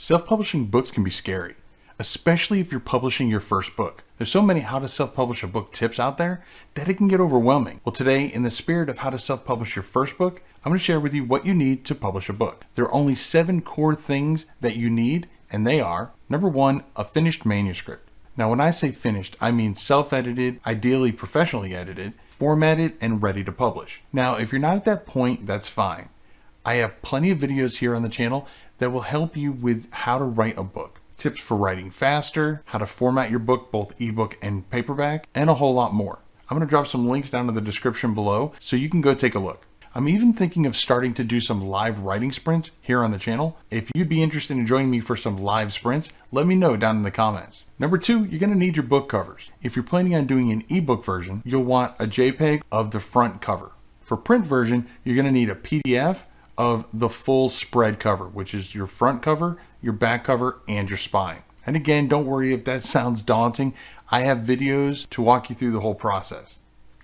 Self-publishing books can be scary, especially if you're publishing your first book. There's so many how to self-publish a book tips out there that it can get overwhelming. Well, today, in the spirit of how to self-publish your first book, I'm going to share with you what you need to publish a book. There are only 7 core things that you need, and they are, number 1, a finished manuscript. Now, when I say finished, I mean self-edited, ideally professionally edited, formatted, and ready to publish. Now, if you're not at that point, that's fine. I have plenty of videos here on the channel that will help you with how to write a book, tips for writing faster, how to format your book, both ebook and paperback, and a whole lot more. I'm going to drop some links down in the description below so you can go take a look. I'm even thinking of starting to do some live writing sprints here on the channel. If you'd be interested in joining me for some live sprints, let me know down in the comments. Number 2, you're going to need your book covers. If you're planning on doing an ebook version, you'll want a JPEG of the front cover. For print version, you're going to need a PDF of the full spread cover, which is your front cover, your back cover, and your spine. And again, don't worry if that sounds daunting. I have videos to walk you through the whole process.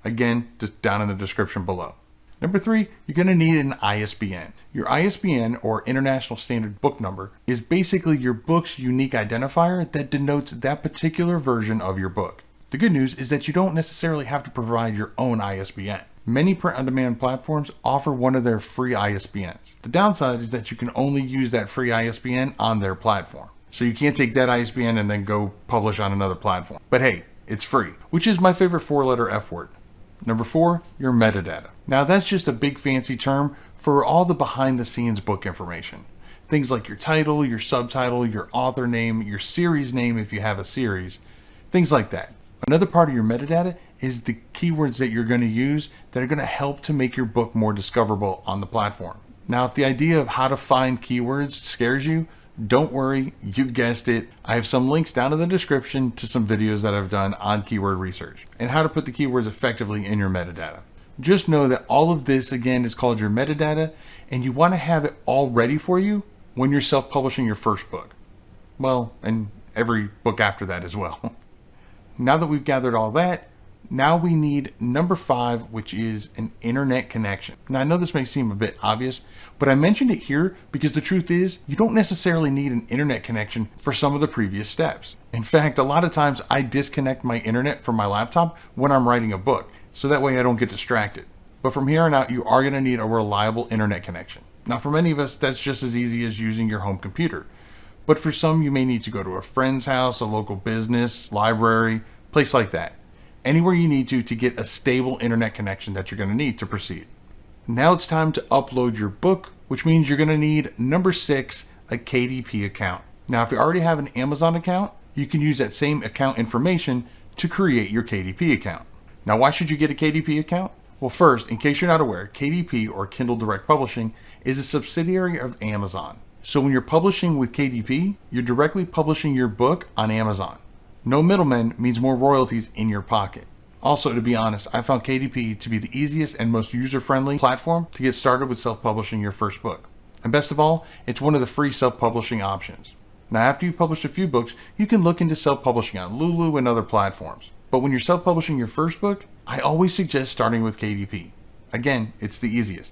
Again, just down in the description below. Number 3, you're going to need an ISBN. Your ISBN, or International Standard Book Number, is basically your book's unique identifier that denotes that particular version of your book. The good news is that you don't necessarily have to provide your own ISBN. Many print-on-demand platforms offer one of their free ISBNs. The downside is that you can only use that free ISBN on their platform. So you can't take that ISBN and then go publish on another platform. But hey, it's free, which is my favorite 4-letter F word. Number 4, your metadata. Now that's just a big fancy term for all the behind-the-scenes book information. Things like your title, your subtitle, your author name, your series name if you have a series, things like that. Another part of your metadata is the keywords that you're going to use that are going to help to make your book more discoverable on the platform. Now, if the idea of how to find keywords scares you, don't worry, you guessed it. I have some links down in the description to some videos that I've done on keyword research and how to put the keywords effectively in your metadata. Just know that all of this, again, is called your metadata, and you want to have it all ready for you when you're self-publishing your first book. Well, and every book after that as well. Now that we've gathered all that, now we need number 5, which is an internet connection. Now I know this may seem a bit obvious, but I mentioned it here because the truth is you don't necessarily need an internet connection for some of the previous steps. In fact, a lot of times I disconnect my internet from my laptop when I'm writing a book, so that way I don't get distracted. But from here on out, you are going to need a reliable internet connection. Now for many of us, that's just as easy as using your home computer. But for some, you may need to go to a friend's house, a local business, library, place like that. Anywhere you need to get a stable internet connection that you're going to need to proceed. Now it's time to upload your book, which means you're going to need number 6, a KDP account. Now, if you already have an Amazon account, you can use that same account information to create your KDP account. Now, why should you get a KDP account? Well, first, in case you're not aware, KDP, or Kindle Direct Publishing, is a subsidiary of Amazon. So when you're publishing with KDP, you're directly publishing your book on Amazon. No middlemen means more royalties in your pocket. Also, to be honest, I found KDP to be the easiest and most user-friendly platform to get started with self-publishing your first book. And best of all, it's one of the free self-publishing options. Now, after you've published a few books, you can look into self-publishing on Lulu and other platforms. But when you're self-publishing your first book, I always suggest starting with KDP. Again, it's the easiest.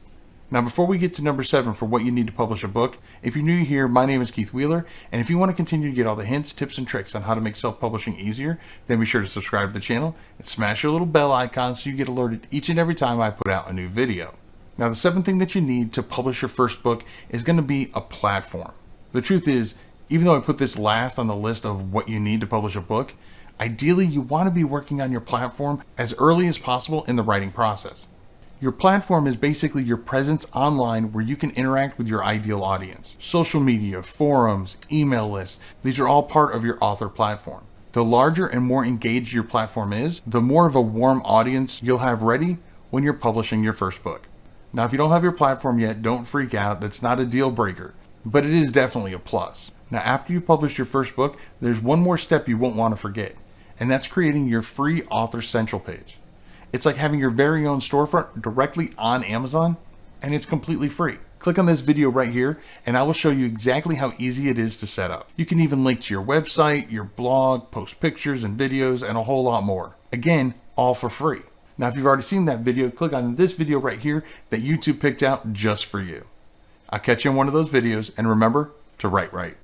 Now, before we get to number 7 for what you need to publish a book, if you're new here, my name is Keith Wheeler, and if you want to continue to get all the hints, tips, and tricks on how to make self-publishing easier, then be sure to subscribe to the channel and smash your little bell icon so you get alerted each and every time I put out a new video. Now, the 7th thing that you need to publish your first book is going to be a platform. The truth is, even though I put this last on the list of what you need to publish a book, ideally you want to be working on your platform as early as possible in the writing process. Your platform is basically your presence online where you can interact with your ideal audience. Social media, forums, email lists, these are all part of your author platform. The larger and more engaged your platform is, the more of a warm audience you'll have ready when you're publishing your first book. Now, if you don't have your platform yet, don't freak out. That's not a deal breaker, but it is definitely a plus. Now, after you've published your first book, there's one more step you won't want to forget, and that's creating your free Author Central page. It's like having your very own storefront directly on Amazon, and it's completely free. Click on this video right here, and I will show you exactly how easy it is to set up. You can even link to your website, your blog, post pictures and videos, and a whole lot more. Again, all for free. Now, if you've already seen that video, click on this video right here that YouTube picked out just for you. I'll catch you in one of those videos, and remember to write right.